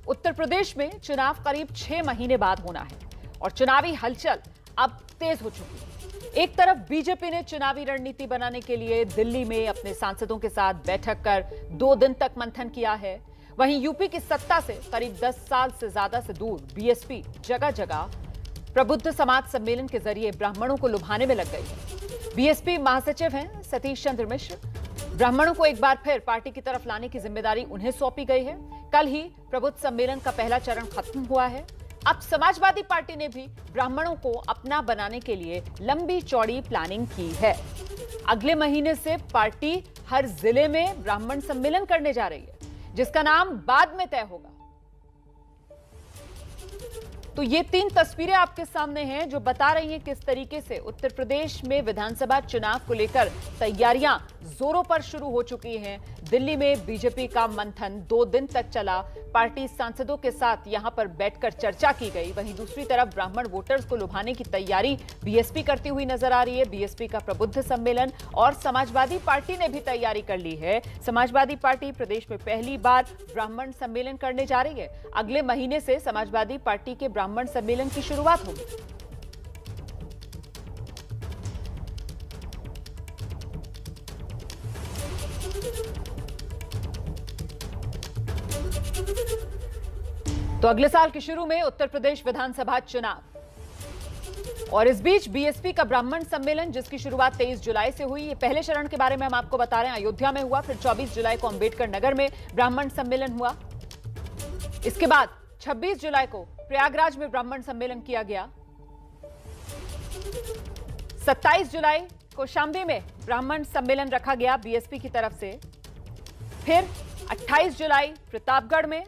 उत्तर प्रदेश में चुनाव करीब 6 महीने बाद होना है और चुनावी हलचल अब तेज हो चुकी है। एक तरफ बीजेपी ने चुनावी रणनीति बनाने के लिए दिल्ली में अपने सांसदों के साथ बैठक कर 2 दिन तक मंथन किया है। वहीं यूपी की सत्ता से करीब 10 साल से ज्यादा से दूर बीएसपी जगह जगह प्रबुद्ध समाज सम्मेलन के जरिए ब्राह्मणों को लुभाने में लग गई है। बीएसपी महासचिव हैं सतीश चंद्र मिश्र। ब्राह्मणों को एक बार फिर पार्टी की तरफ लाने की जिम्मेदारी उन्हें सौंपी गई है। कल ही प्रबुद्ध सम्मेलन का पहला चरण खत्म हुआ है। अब समाजवादी पार्टी ने भी ब्राह्मणों को अपना बनाने के लिए लंबी चौड़ी प्लानिंग की है। अगले महीने से पार्टी हर जिले में ब्राह्मण सम्मेलन करने जा रही है, जिसका नाम बाद में तय होगा। तो ये 3 तस्वीरें आपके सामने हैं जो बता रही हैं किस तरीके से उत्तर प्रदेश में विधानसभा चुनाव को लेकर तैयारियां जोरों पर शुरू हो चुकी हैं। दिल्ली में बीजेपी का मंथन 2 दिन तक चला। पार्टी सांसदों के साथ यहां पर बैठकर चर्चा की गई। वहीं दूसरी तरफ ब्राह्मण वोटर्स को लुभाने की तैयारी बीएसपी करती हुई नजर आ रही है। बीएसपी का प्रबुद्ध सम्मेलन और समाजवादी पार्टी ने भी तैयारी कर ली है। समाजवादी पार्टी प्रदेश में पहली बार ब्राह्मण सम्मेलन करने जा रही है। अगले महीने से समाजवादी पार्टी के ब्राह्मण सम्मेलन की शुरुआत होगी। तो अगले साल के शुरू में उत्तर प्रदेश विधानसभा चुनाव और इस बीच बीएसपी का ब्राह्मण सम्मेलन जिसकी शुरुआत 23 जुलाई से हुई। ये पहले चरण के बारे में हम आपको बता रहे हैं। अयोध्या में हुआ, फिर 24 जुलाई को अंबेडकर नगर में ब्राह्मण सम्मेलन हुआ। इसके बाद 26 जुलाई को प्रयागराज में ब्राह्मण सम्मेलन किया गया। 27 जुलाई को शामली में ब्राह्मण सम्मेलन रखा गया बीएसपी की तरफ से। फिर 28 जुलाई प्रतापगढ़ में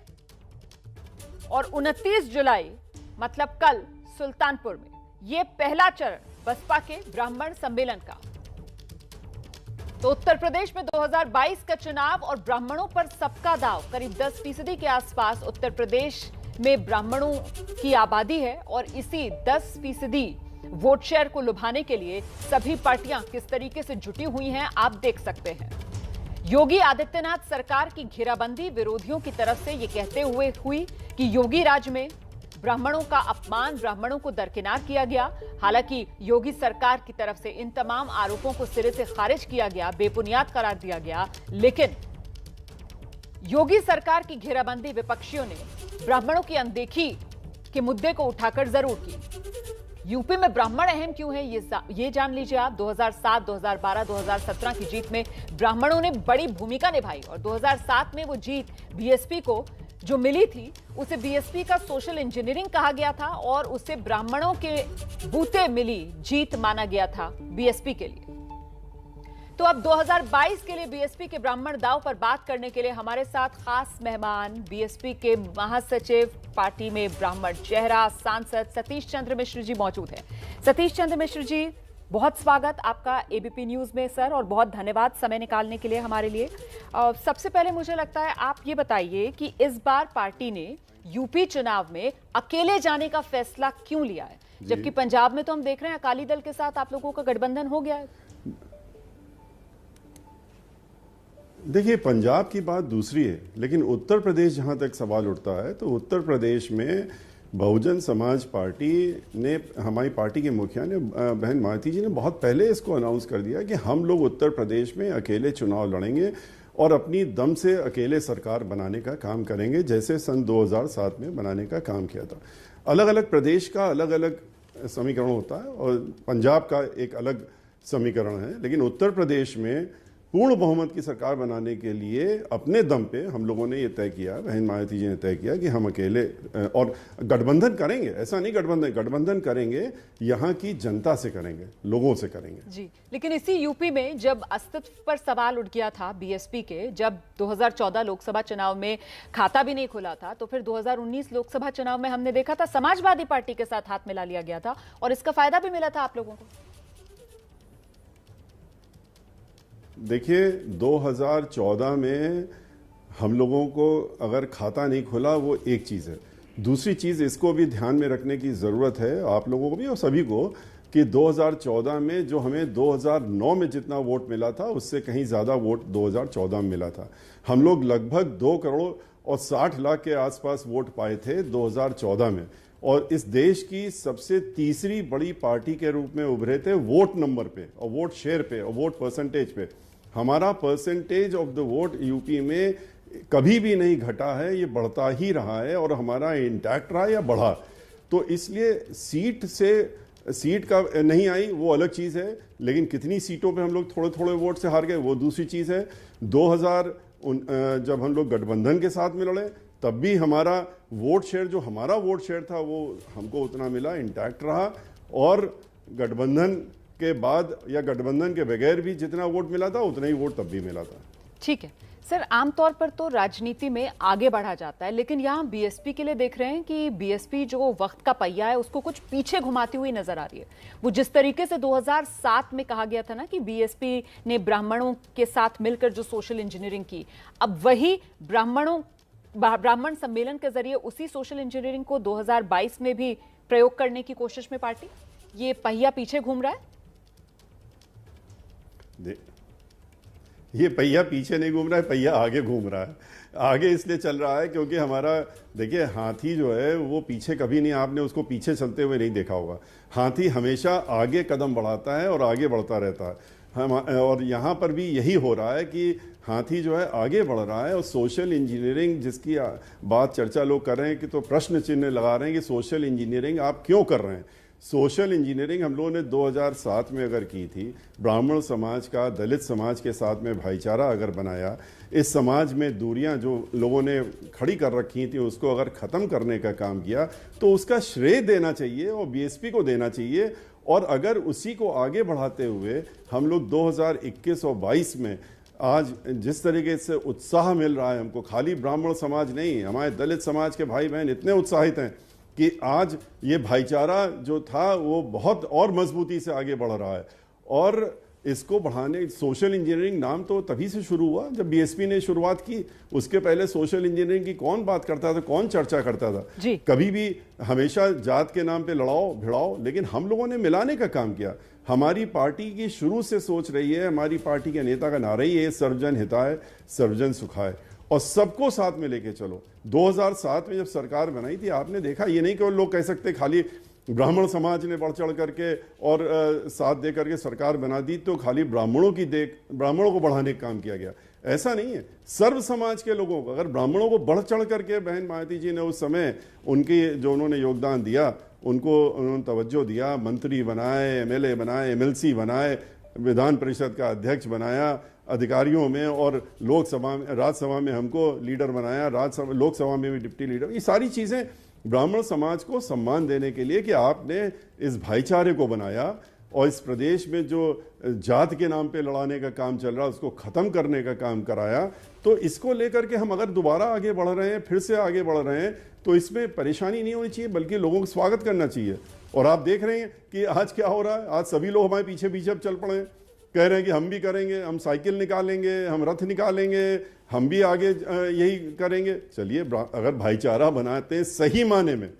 और 29 जुलाई मतलब कल सुल्तानपुर में। यह पहला चरण बसपा के ब्राह्मण सम्मेलन का। तो उत्तर प्रदेश में 2022 का चुनाव और ब्राह्मणों पर सबका दाव। करीब 10% के आसपास उत्तर प्रदेश में ब्राह्मणों की आबादी है और इसी 10% वोट शेयर को लुभाने के लिए सभी पार्टियां किस तरीके से जुटी हुई हैं आप देख सकते हैं। योगी आदित्यनाथ सरकार की घेराबंदी विरोधियों की तरफ से यह कहते हुए हुई कि योगी राज में ब्राह्मणों का अपमान, ब्राह्मणों को दरकिनार किया गया। हालांकि योगी सरकार की तरफ से इन तमाम आरोपों को सिरे से खारिज किया गया, बेबुनियाद करार दिया गया। लेकिन योगी सरकार की घेराबंदी विपक्षियों ने ब्राह्मणों की अनदेखी के मुद्दे को उठाकर जरूर की। यूपी में ब्राह्मण अहम क्यों है ये जान लीजिए आप। 2007, 2012, 2017 की जीत में ब्राह्मणों ने बड़ी भूमिका निभाई और 2007 में वो जीत बीएसपी को जो मिली थी उसे बीएसपी का सोशल इंजीनियरिंग कहा गया था और उसे ब्राह्मणों के बूते मिली जीत माना गया था बीएसपी के लिए। तो अब 2022 के लिए बीएसपी के ब्राह्मण दाव पर बात करने के लिए हमारे साथ खास मेहमान बीएसपी के महासचिव, पार्टी में ब्राह्मण चेहरा, सांसद सतीश चंद्र मिश्र जी मौजूद हैं। सतीश चंद्र मिश्र जी, बहुत स्वागत आपका एबीपी न्यूज में सर, और बहुत धन्यवाद समय निकालने के लिए हमारे लिए। सबसे पहले मुझे लगता है आप ये बताइए कि इस बार पार्टी ने यूपी चुनाव में अकेले जाने का फैसला क्यों लिया है, जबकि पंजाब में तो हम देख रहे हैं अकाली दल के साथ आप लोगों का गठबंधन हो गया है। देखिए, पंजाब की बात दूसरी है, लेकिन उत्तर प्रदेश जहां तक सवाल उठता है तो उत्तर प्रदेश में बहुजन समाज पार्टी ने, हमारी पार्टी के मुखिया ने, बहन मायावती जी ने बहुत पहले इसको अनाउंस कर दिया कि हम लोग उत्तर प्रदेश में अकेले चुनाव लड़ेंगे और अपनी दम से अकेले सरकार बनाने का काम करेंगे, जैसे सन 2007 में बनाने का काम किया था। अलग अलग प्रदेश का अलग अलग समीकरण होता है और पंजाब का एक अलग समीकरण है, लेकिन उत्तर प्रदेश में पूर्ण बहुमत की सरकार बनाने के लिए अपने दम पे हम लोगों ने ये तय किया, बहन मायावती जी ने तय किया कि हम अकेले और गठबंधन करेंगे। ऐसा नहीं गठबंधन करेंगे, यहाँ की जनता से करेंगे, लोगों से करेंगे जी। लेकिन इसी यूपी में जब अस्तित्व पर सवाल उठ गया था बीएसपी के, जब 2014 लोकसभा चुनाव में खाता भी नहीं खुला था, तो फिर 2019 लोकसभा चुनाव में हमने देखा था समाजवादी पार्टी के साथ हाथ मिला लिया गया था और इसका फायदा भी मिला था आप लोगों को। देखिए, 2014 में हम लोगों को अगर खाता नहीं खुला वो एक चीज़ है। दूसरी चीज़ इसको भी ध्यान में रखने की ज़रूरत है, आप लोगों को भी और सभी को, कि 2014 में जो हमें 2009 में जितना वोट मिला था उससे कहीं ज़्यादा वोट 2014 में मिला था। हम लोग लगभग 2 करोड़ और 60 लाख के आसपास वोट पाए थे 2014 में, और इस देश की सबसे तीसरी बड़ी पार्टी के रूप में उभरे थे वोट नंबर पे और वोट शेयर पे और वोट परसेंटेज पे। हमारा percentage of the vote UP में कभी भी नहीं घटा है, ये बढ़ता ही रहा है और हमारा इंटैक्ट रहा या बढ़ा। तो इसलिए सीट का नहीं आई वो अलग चीज़ है, लेकिन कितनी सीटों पे हम लोग थोड़े थोड़े वोट से हार गए वो दूसरी चीज़ है। 2000 जब हम लोग गठबंधन के साथ में लड़े तब भी हमारा वोट शेयर, जो हमारा वोट शेयर था वो हमको उतना मिला, इंटैक्ट रहा। और गठबंधन के बाद या गठबंधन के बगैर भी जितना वोट मिला था उतना ही वोट तब भी मिला था। ठीक है सर, आमतौर पर तो राजनीति में आगे बढ़ा जाता है, लेकिन यहाँ बीएसपी के लिए देख रहे हैं कि बीएसपी जो वक्त का पहिया है उसको कुछ पीछे घुमाती हुई नजर आ रही है। वो जिस तरीके से 2007 में कहा गया था ना कि बीएसपी ने ब्राह्मणों के साथ मिलकर जो सोशल इंजीनियरिंग की, अब वही ब्राह्मण सम्मेलन के जरिए उसी सोशल इंजीनियरिंग को 2022 में भी प्रयोग करने की कोशिश में पार्टी, ये पहिया पीछे घूम रहा है। ये पहिया पीछे नहीं घूम रहा है, पहिया आगे घूम रहा है। आगे इसलिए चल रहा है क्योंकि हमारा, देखिए, हाथी जो है वो पीछे कभी नहीं, आपने उसको पीछे चलते हुए नहीं देखा होगा। हाथी हमेशा आगे कदम बढ़ाता है और आगे बढ़ता रहता है। और यहाँ पर भी यही हो रहा है कि हाथी जो है आगे बढ़ रहा है। और सोशल इंजीनियरिंग जिसकी बात चर्चा लोग कर रहे हैं कि, तो प्रश्न चिन्ह लगा रहे हैं कि सोशल इंजीनियरिंग आप क्यों कर रहे हैं। सोशल इंजीनियरिंग हम लोगों ने 2007 में अगर की थी, ब्राह्मण समाज का दलित समाज के साथ में भाईचारा अगर बनाया, इस समाज में दूरियां जो लोगों ने खड़ी कर रखी थी उसको अगर ख़त्म करने का काम किया, तो उसका श्रेय देना चाहिए और बीएसपी को देना चाहिए। और अगर उसी को आगे बढ़ाते हुए हम लोग 2021 और 22 में आज जिस तरीके से उत्साह मिल रहा है हमको, खाली ब्राह्मण समाज नहीं, हमारे दलित समाज के भाई बहन इतने उत्साहित हैं कि आज ये भाईचारा जो था वो बहुत और मजबूती से आगे बढ़ रहा है। और इसको बढ़ाने, सोशल इंजीनियरिंग नाम तो तभी से शुरू हुआ जब बीएसपी ने शुरुआत की। उसके पहले सोशल इंजीनियरिंग की कौन बात करता था, कौन चर्चा करता था जी। कभी भी हमेशा जात के नाम पे लड़ाओ भिड़ाओ, लेकिन हम लोगों ने मिलाने का काम किया। हमारी पार्टी की शुरू से सोच रही है, हमारी पार्टी के नेता का नारा ही है सर्वजन हिताय सर्वजन सुखाय, और सबको साथ में लेके चलो। 2007 में जब सरकार बनाई थी, आपने देखा, ये नहीं कि लोग कह सकते खाली ब्राह्मण समाज ने बढ़ चढ़ करके और साथ दे करके सरकार बना दी तो खाली ब्राह्मणों को बढ़ाने का काम किया गया, ऐसा नहीं है। सर्व समाज के लोगों को, अगर ब्राह्मणों को बढ़ चढ़ करके बहन मायावती जी ने उस समय उनकी जो उन्होंने योगदान दिया, उनको उन्होंने तवज्जो दिया, मंत्री बनाए, एमएलए बनाए, एमएलसी बनाए, विधान परिषद का अध्यक्ष बनाया, अधिकारियों में और लोकसभा में, राज्यसभा में हमको लीडर बनाया, लोकसभा में भी डिप्टी लीडर। ये सारी चीज़ें ब्राह्मण समाज को सम्मान देने के लिए कि आपने इस भाईचारे को बनाया और इस प्रदेश में जो जात के नाम पे लड़ाने का काम चल रहा है उसको ख़त्म करने का काम कराया। तो इसको लेकर के हम अगर दोबारा आगे बढ़ रहे हैं, फिर से आगे बढ़ रहे हैं, तो इसमें परेशानी नहीं होनी चाहिए, बल्कि लोगों को स्वागत करना चाहिए। और आप देख रहे हैं कि आज क्या हो रहा है, आज सभी लोग हमारे पीछे पीछे अब चल पड़े हैं, कह रहे हैं कि हम भी करेंगे, हम साइकिल निकालेंगे, हम रथ निकालेंगे, हम भी आगे यही करेंगे। चलिए, अगर भाईचारा बनाते हैं सही माने में,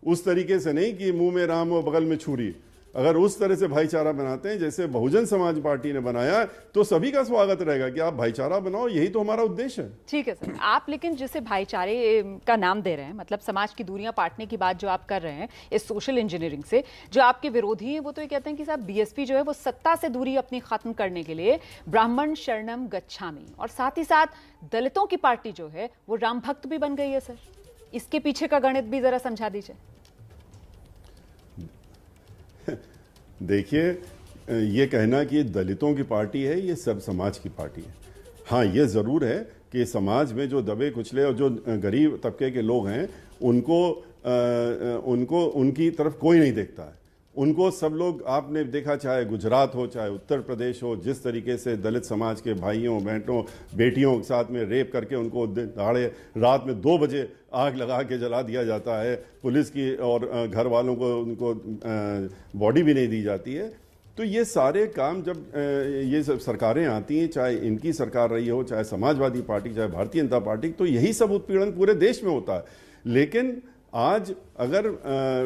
उस तरीके से नहीं कि मुंह में राम और बगल में छुरी, अगर उस तरह से भाईचारा बनाते हैं जैसे बहुजन समाज पार्टी ने बनाया, तो सभी का स्वागत रहेगा कि आप भाईचारा बनाओ, यही तो हमारा उद्देश्य है। ठीक है सर, आप लेकिन जिसे भाईचारे का नाम दे रहे हैं, मतलब समाज की दूरियां पाटने की बात जो आप कर रहे हैं इस सोशल इंजीनियरिंग से, जो आपके विरोधी हैं वो तो ये कहते हैं कि साहब बीएसपी जो है वो सत्ता से दूरी अपनी खत्म करने के लिए ब्राह्मण शरणम गच्छामि, और साथ ही साथ दलितों की पार्टी जो है वो राम भक्त भी बन गई है। सर, इसके पीछे का गणित भी जरा समझा दीजिए। देखिए, ये कहना कि दलितों की पार्टी है, ये सब समाज की पार्टी है। हाँ, ये ज़रूर है कि समाज में जो दबे कुचले और जो गरीब तबके के लोग हैं उनको उनकी तरफ कोई नहीं देखता है। उनको सब लोग, आपने देखा, चाहे गुजरात हो चाहे उत्तर प्रदेश हो, जिस तरीके से दलित समाज के भाइयों बहनों बेटियों के साथ में रेप करके उनको दहाड़े रात में 2 बजे आग लगा के जला दिया जाता है, पुलिस की और घर वालों को उनको बॉडी भी नहीं दी जाती है। तो ये सारे काम जब ये सब सरकारें आती हैं, चाहे इनकी सरकार रही हो, चाहे समाजवादी पार्टी, चाहे भारतीय जनता पार्टी, तो यही सब उत्पीड़न पूरे देश में होता है। लेकिन आज अगर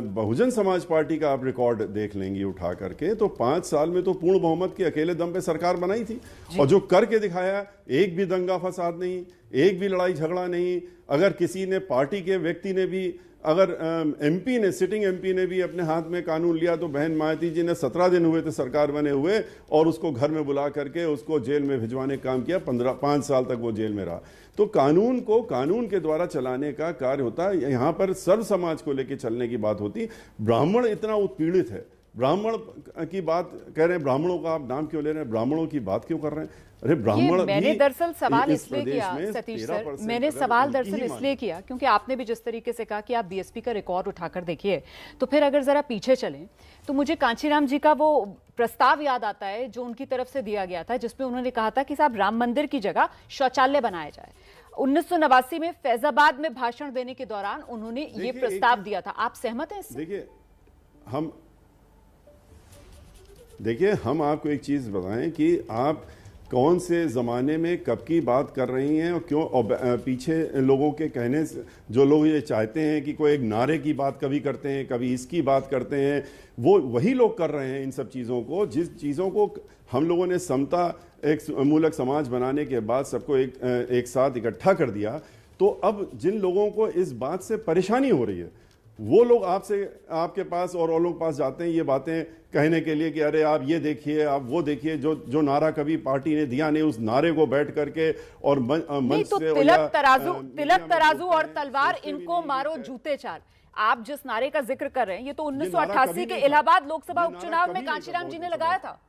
बहुजन समाज पार्टी का आप रिकॉर्ड देख लेंगे उठा करके, तो 5 साल में तो पूर्ण बहुमत के अकेले दम पे सरकार बनाई थी, और जो करके दिखाया, एक भी दंगा फसाद नहीं, एक भी लड़ाई झगड़ा नहीं। अगर किसी ने पार्टी के व्यक्ति ने भी, अगर एमपी ने, सिटिंग एमपी ने भी अपने हाथ में कानून लिया तो बहन मायावती जी ने 17 दिन हुए थे सरकार बने हुए और उसको घर में बुला करके उसको जेल में भिजवाने का काम किया। 5 साल तक वो जेल में रहा। तो कानून को कानून के द्वारा चलाने का कार्य होता है। यहाँ पर सर्व समाज को लेकर चलने की बात होती। ब्राह्मण इतना उत्पीड़ित है, ब्राह्मण की बात कह रहे हैं, ब्राह्मणों का आप नाम क्यों ले रहे हैं, ब्राह्मणों की बात क्यों कर रहे हैं? अरे ब्राह्मण, मैंने दरअसल सवाल इसलिए किया सतीश सर, मैंने सवाल दरअसल इसलिए किया क्योंकि आपने भी जिस तरीके से कहा कि आप बीएसपी का रिकॉर्ड उठाकर देखिए, तो फिर अगर जरा पीछे चलें तो मुझे कांचीराम जी का वो प्रस्ताव याद आता है जो उनकी तरफ से दिया गया था, जिसमें उन्होंने कहा था कि साहब राम मंदिर की जगह शौचालय बनाया जाए। 1989 में फैजाबाद में भाषण देने के दौरान उन्होंने ये प्रस्ताव दिया था। आप सहमत हैं इससे? देखिए हम आपको एक चीज बताएं कि आप कौन से ज़माने में कब की बात कर रही हैं और क्यों, और पीछे लोगों के कहने से जो लोग ये चाहते हैं कि कोई एक नारे की बात कभी करते हैं, कभी इसकी बात करते हैं, वो वही लोग कर रहे हैं इन सब चीज़ों को। जिस चीज़ों को हम लोगों ने समता एक मूलक समाज बनाने के बाद सबको एक साथ इकट्ठा कर दिया, तो अब जिन लोगों को इस बात से परेशानी हो रही है वो लोग आपके पास और लोग पास जाते हैं ये बातें कहने के लिए कि अरे आप ये देखिए, आप वो देखिए, जो नारा कभी पार्टी ने दिया नहीं, उस नारे को बैठ करके और मंच तो से तिलक तराजू और तलवार, इनको मारो जूते चार। आप जिस नारे का जिक्र कर रहे हैं ये तो 1988 के इलाहाबाद लोकसभा उपचुनाव में कांचीराम जी ने लगाया था।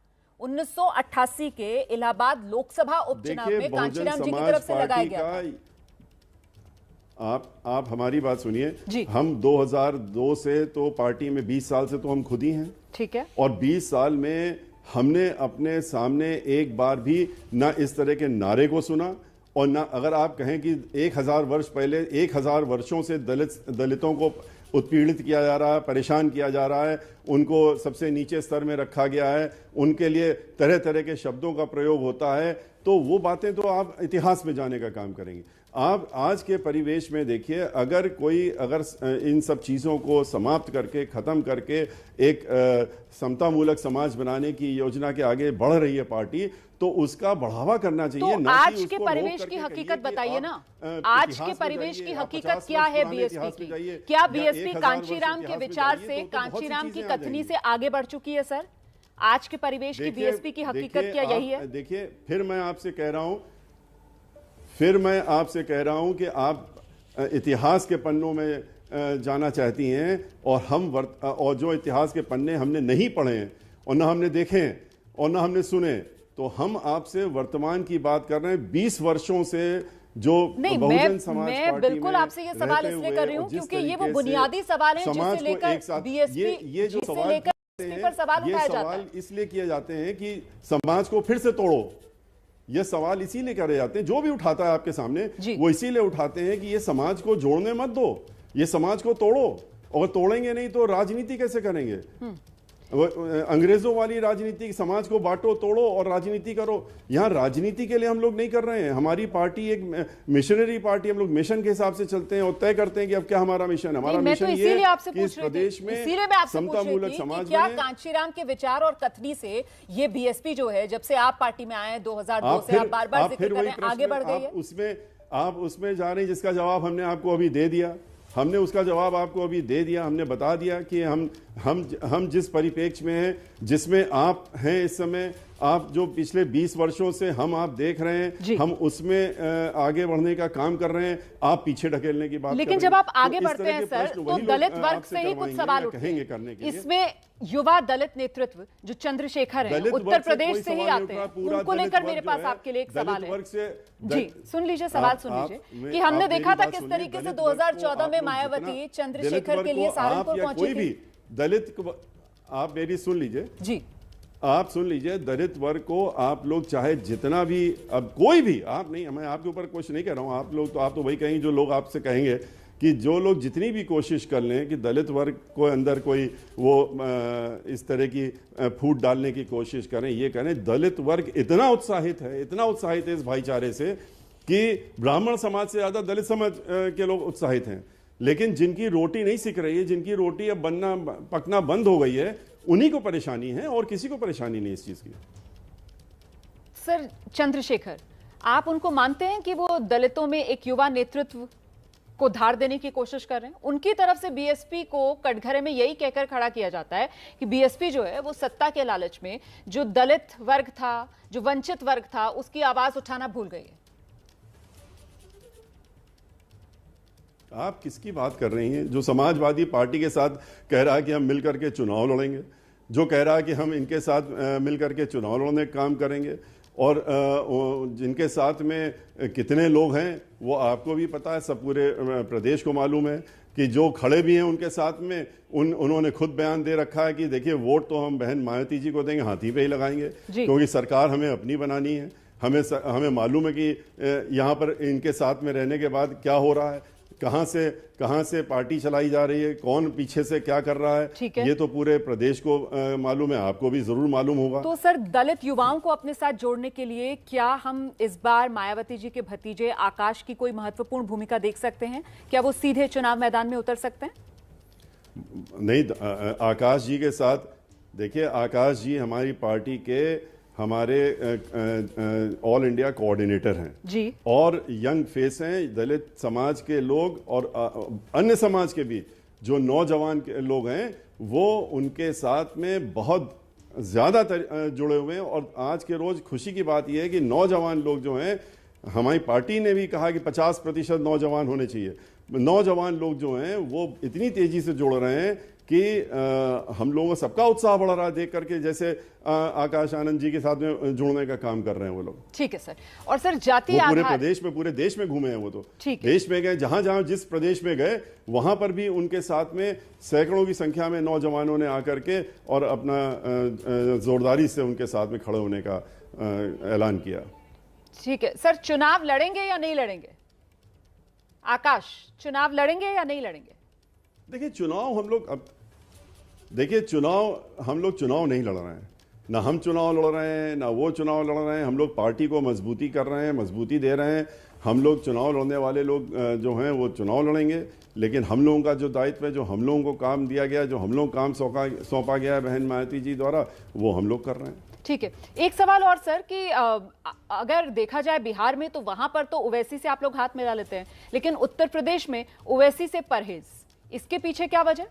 1988 के इलाहाबाद लोकसभा उपचुनाव में कांचीराम जी की तरफ से लगाया गया था। आप हमारी बात सुनिए। हम 2002 से तो पार्टी में 20 साल से तो हम खुद ही हैं, ठीक है, और 20 साल में हमने अपने सामने एक बार भी ना इस तरह के नारे को सुना, और ना अगर आप कहें कि 1000 वर्ष पहले, 1000 वर्षों से दलितों को उत्पीड़ित किया जा रहा है, परेशान किया जा रहा है, उनको सबसे नीचे स्तर में रखा गया है, उनके लिए तरह तरह के शब्दों का प्रयोग होता है, तो वो बातें तो आप इतिहास में जाने का काम करेंगे। आप आज के परिवेश में देखिए, अगर इन सब चीज़ों को समाप्त करके, ख़त्म करके एक समतामूलक समाज बनाने की योजना के आगे बढ़ रही है पार्टी, तो उसका बढ़ावा करना चाहिए। तो आज के परिवेश की हकीकत बताइए ना, आज के परिवेश की हकीकत क्या है बीएसपी की? क्या बीएसपी कांचीराम के विचार से, कांचीराम की कथनी से आगे बढ़ चुकी है? सर, आज के परिवेश की बीएसपी की हकीकत क्या यही है? देखिए, फिर मैं आपसे कह रहा हूं कि आप इतिहास के पन्नों में जाना चाहती हैं, और जो इतिहास के पन्ने हमने नहीं पढ़े हैं और ना हमने देखे हैं और ना हमने सुने, तो हम आपसे वर्तमान की बात कर रहे हैं। 20 वर्षों से जो बहुजन समाज पार्टी में बिल्कुल आपसे ये सवाल इसलिए कर रही हूं क्योंकि ये वो बुनियादी सवाल हैं जिसे लेकर बीएसपी, ये जो सवाल सवाल इसलिए किए जाते हैं कि समाज को फिर से तोड़ो। ये सवाल इसीलिए करे जाते हैं, जो भी उठाता है आपके सामने वो इसीलिए उठाते हैं कि ये समाज को जोड़ने मत दो, ये समाज को तोड़ो, और तोड़ेंगे नहीं तो राजनीति कैसे करेंगे? अंग्रेजों वाली राजनीति, समाज को बांटो, तोड़ो और राजनीति करो। यहाँ राजनीति के लिए हम लोग नहीं कर रहे हैं। हमारी पार्टी एक मिशनरी पार्टी, हम लोग मिशन के हिसाब से चलते हैं और तय करते हैं कि अब क्या हमारा मिशन। हमारा मिशन ये है कि इस प्रदेश में समतामूलक समाज क्या कांचीराम के विचार और कथनी से ये बीएसपी जो है, जब से आप पार्टी में आए 2002 से, आप बार-बार जिक्र कर रहे हैं, आगे बढ़ गई है? आप उसमें जा रहे हैं जिसका जवाब हमने आपको अभी दे दिया। हमने उसका जवाब आपको अभी दे दिया। हमने बता दिया कि हम जिस परिप्रेक्ष्य में हैं, जिसमें आप हैं इस समय, आप जो पिछले 20 वर्षों से आप देख रहे हैं, हम उसमें आगे बढ़ने का काम कर रहे हैं। आप पीछे ढकेलने की बात, लेकिन जब आप आगे बढ़ते हैं सर, तो दलित वर्ग से ही कुछ सवाल उठेंगे करने के लिए। इसमें युवा दलित नेतृत्व जो चंद्रशेखर है, उत्तर प्रदेश से ही आते हैं, उनको लेकर मेरे पास आपके लिए एक सवाल है। जी सुन लीजिए, सवाल सुन लीजिए कि हमने देखा था किस तरीके से 2014 में मायावती चंद्रशेखर के लिए सहारनपुर पहुंची थी। दलित, आप मेरी सुन लीजिए जी, आप सुन लीजिए, दलित वर्ग को आप लोग चाहे जितना भी, अब कोई भी, आप नहीं, मैं आपके ऊपर कुछ नहीं कह रहा हूं, आप लोग तो वही कहेंगे जो लोग आपसे कहेंगे कि जो लोग जितनी भी कोशिश कर लें कि दलित वर्ग को अंदर कोई वो इस तरह की फूट डालने की कोशिश करें, ये करें, दलित वर्ग इतना उत्साहित है इस भाईचारे से कि ब्राह्मण समाज से ज्यादा दलित समाज के लोग उत्साहित हैं। लेकिन जिनकी रोटी नहीं सिक रही है, जिनकी रोटी अब पकना बंद हो गई है, उन्हीं को परेशानी है और किसी को परेशानी नहीं इस चीज की। सर चंद्रशेखर, आप उनको मानते हैं कि वो दलितों में एक युवा नेतृत्व को धार देने की कोशिश कर रहे हैं? उनकी तरफ से बीएसपी को कटघरे में यही कहकर खड़ा किया जाता है कि बीएसपी जो है वो सत्ता के लालच में जो दलित वर्ग था, जो वंचित वर्ग था, उसकी आवाज उठाना भूल गई है। आप किसकी बात कर रही हैं? जो समाजवादी पार्टी के साथ कह रहा है कि हम मिलकर के चुनाव लड़ेंगे, जो कह रहा है कि हम इनके साथ मिलकर के चुनाव लड़ने का काम करेंगे, और जिनके साथ में कितने लोग हैं वो आपको भी पता है, सब पूरे प्रदेश को मालूम है कि जो खड़े भी हैं उनके साथ में उन्होंने खुद बयान दे रखा है कि देखिए वोट तो हम बहन मायावती जी को देंगे, हाथी पे ही लगाएंगे, क्योंकि सरकार हमें अपनी बनानी है। हमें मालूम है कि यहाँ पर इनके साथ में रहने के बाद क्या हो रहा है, कहां से पार्टी चलाई जा रही है, कौन पीछे से क्या कर रहा है, ये तो पूरे प्रदेश को मालूम है, आपको भी जरूर मालूम होगा। तो सर, दलित युवाओं को अपने साथ जोड़ने के लिए क्या हम इस बार मायावती जी के भतीजे आकाश की कोई महत्वपूर्ण भूमिका देख सकते हैं? क्या वो सीधे चुनाव मैदान में उतर सकते हैं? नहीं, आकाश जी के साथ देखिए, आकाश जी हमारी पार्टी के हमारे ऑल इंडिया कोऑर्डिनेटर हैं जी, और यंग फेस हैं। दलित समाज के लोग और अन्य समाज के भी जो नौजवान के लोग हैं वो उनके साथ में बहुत ज्यादा जुड़े हुए हैं। और आज के रोज खुशी की बात यह है कि नौजवान लोग जो हैं, हमारी पार्टी ने भी कहा कि 50% नौजवान होने चाहिए। नौजवान लोग जो हैं वो इतनी तेजी से जुड़ रहे हैं कि हम लोगों का सबका उत्साह बढ़ रहा है देख करके, जैसे आकाश आनंद जी के साथ में जुड़ने का काम कर रहे हैं वो लोग। ठीक है सर। और सर, जाति पूरे देश में घूमे हैं वो, तो देश में गए, जहां जहां जिस प्रदेश में गए वहां पर भी उनके साथ में सैकड़ों की संख्या में नौजवानों ने आकर के और अपना जोरदारी से उनके साथ में खड़े होने का ऐलान किया। ठीक है सर, चुनाव लड़ेंगे या नहीं लड़ेंगे? आकाश, चुनाव लड़ेंगे या नहीं लड़ेंगे? देखिए, चुनाव हम लोग चुनाव नहीं लड़ रहे हैं, ना हम चुनाव लड़ रहे हैं, ना वो चुनाव लड़ रहे हैं। हम लोग पार्टी को मजबूती कर रहे हैं, मजबूती दे रहे हैं। हम लोग चुनाव लड़ने वाले लोग जो हैं वो चुनाव लड़ेंगे, लेकिन हम लोगों का जो दायित्व है, जो हम लोगों को काम दिया गया, जो हम लोग काम सौंपा गया है बहन मायावती जी द्वारा, वो हम लोग कर रहे हैं। ठीक है। एक सवाल और सर कि अगर देखा जाए बिहार में तो वहां पर तो ओवैसी से आप लोग हाथ मिला लेते हैं, लेकिन उत्तर प्रदेश में ओवैसी से परहेज, इसके पीछे क्या वजह?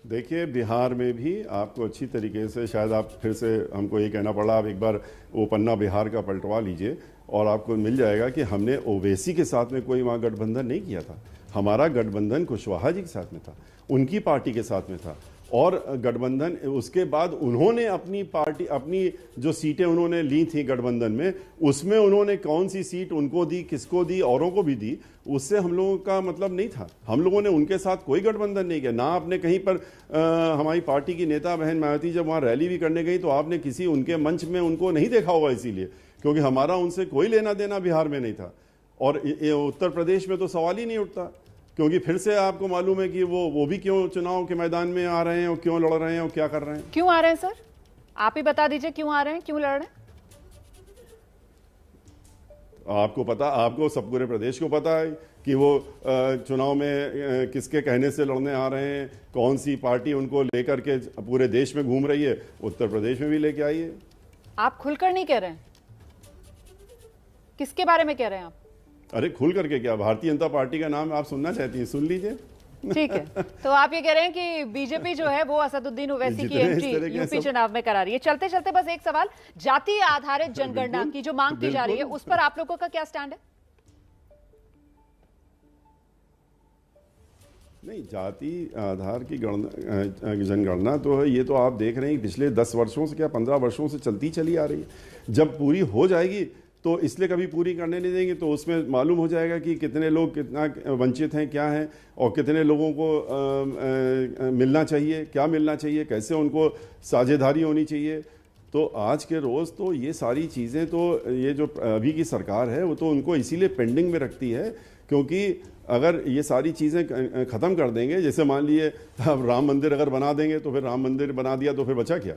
देखिए, बिहार में भी आपको अच्छी तरीके से, शायद आप फिर से हमको ये कहना पड़ा, आप एक बार वो पन्ना बिहार का पलटवा लीजिए और आपको मिल जाएगा कि हमने ओवैसी के साथ में कोई वहाँ गठबंधन नहीं किया था। हमारा गठबंधन कुशवाहा जी के साथ में था, उनकी पार्टी के साथ में था, और गठबंधन उसके बाद उन्होंने अपनी जो सीटें उन्होंने ली थी गठबंधन में, उसमें उन्होंने कौन सी सीट उनको दी, किसको दी, औरों को भी दी, उससे हम लोगों का मतलब नहीं था। हम लोगों ने उनके साथ कोई गठबंधन नहीं किया। ना आपने कहीं पर हमारी पार्टी की नेता बहन मायावती जब वहाँ रैली भी करने गई तो आपने किसी उनके मंच में उनको नहीं देखा होगा, इसीलिए क्योंकि हमारा उनसे कोई लेना देना बिहार में नहीं था। और उत्तर प्रदेश में तो सवाल ही नहीं उठता, क्योंकि फिर से आपको मालूम है कि वो भी क्यों चुनाव के मैदान में आ रहे हैं और क्यों लड़ रहे हैं और क्या कर रहे हैं। क्यों आ रहे हैं सर? आप ही बता दीजिए, क्यों आ रहे हैं, क्यों लड़ रहे हैं? आपको पता, आपको सब पूरे प्रदेश को पता है कि वो चुनाव में किसके कहने से लड़ने आ रहे हैं, कौन सी पार्टी उनको लेकर के पूरे देश में घूम रही है, उत्तर प्रदेश में भी लेके आई है। आप खुलकर नहीं कह रहे हैं, किसके बारे में कह रहे हैं आप? अरे खुल करके क्या, भारतीय जनता पार्टी का नाम आप सुनना चाहती हैं, सुन लीजिए। ठीक है, तो आप ये कह रहे हैं कि बीजेपी जो है वो असदुद्दीन ओवैसी की एंट्री यूपी चुनाव में करा रही है। चलते चलते बस एक सवाल, जाति आधारित जनगणना की जो मांग की जा रही है उस पर आप लोगों का क्या स्टैंड है? नहीं, जाति आधार की जनगणना तो है, ये तो आप देख रहे हैं पिछले 10 वर्षों से, क्या 15 वर्षों से चली आ रही है। जब पूरी हो जाएगी तो इसलिए कभी पूरी करने नहीं देंगे, तो उसमें मालूम हो जाएगा कि कितने लोग कितना वंचित हैं, क्या हैं, और कितने लोगों को मिलना चाहिए, क्या मिलना चाहिए, कैसे उनको साझेदारी होनी चाहिए। तो आज के रोज़ तो ये सारी चीज़ें, तो ये जो अभी की सरकार है वो तो उनको इसीलिए पेंडिंग में रखती है, क्योंकि अगर ये सारी चीज़ें ख़त्म कर देंगे, जैसे मान लिए अब राम मंदिर अगर बना देंगे तो फिर राम मंदिर बना दिया तो फिर बचा क्या।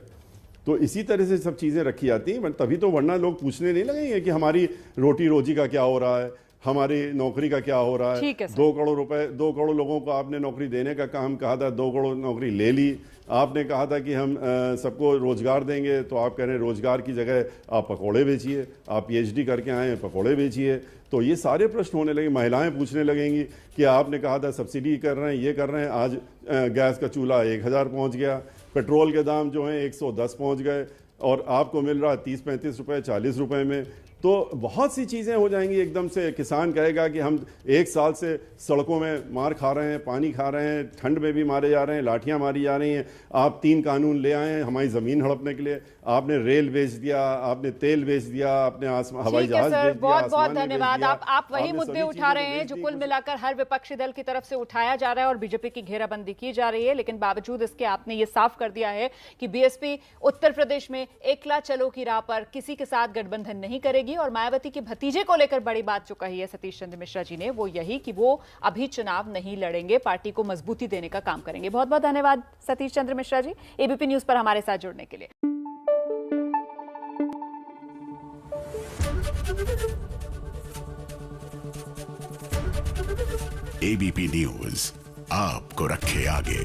तो इसी तरह से सब चीज़ें रखी जाती हैं, तभी तो, वरना लोग पूछने नहीं लगेंगे कि हमारी रोटी रोजी का क्या हो रहा है, हमारी नौकरी का क्या हो रहा है। ठीक है सर। 2 करोड़ रुपए, 2 करोड़ लोगों को आपने नौकरी देने का काम कहा था, 2 करोड़ नौकरी ले ली। आपने कहा था कि हम सबको रोजगार देंगे, तो आप कह रहे हैं रोजगार की जगह आप पकौड़े बेचिए। आप पीएचडी करके आए हैं, पकौड़े बेचिए। तो ये सारे प्रश्न होने लगे। महिलाएं पूछने लगेंगी कि आपने कहा था सब्सिडी कर रहे हैं, ये कर रहे हैं, आज गैस का चूल्हा 1000 पहुंच गया, पेट्रोल के दाम जो हैं 110 पहुंच गए, और आपको मिल रहा है 30-35 रुपए, 40 रुपए में। तो बहुत सी चीज़ें हो जाएंगी एकदम से। किसान कहेगा कि हम 1 साल से सड़कों में मार खा रहे हैं, पानी खा रहे हैं, ठंड में भी मारे जा रहे हैं, लाठियां मारी जा रही हैं। आप 3 कानून ले आए हैं हमारी ज़मीन हड़पने के लिए। आपने रेल बेच दिया, आपने तेल बेच दिया, आपने हवाई जहाज बेच दिया, बहुत बहुत आसमान में धन्यवाद। बेच दिया। आप वही आपने मुद्दे सभी उठा रहे चीज़ों को हैं जो बेच कुल दी। मिलाकर हर विपक्षी दल की तरफ से उठाया जा रहा है और बीजेपी की घेराबंदी की जा रही है। लेकिन बावजूद इसके आपने ये साफ कर दिया है कि बीएसपी उत्तर प्रदेश में एकला चलो की राह पर किसी के साथ गठबंधन नहीं करेगी। और मायावती के भतीजे को लेकर बड़ी बात जो कही है सतीश चंद्र मिश्रा जी ने, वो यही कि वो अभी चुनाव नहीं लड़ेंगे, पार्टी को मजबूती देने का काम करेंगे। बहुत बहुत धन्यवाद सतीश चंद्र मिश्रा जी, एबीपी न्यूज पर हमारे साथ जुड़ने के लिए। एबीपी न्यूज आपको रखे आगे।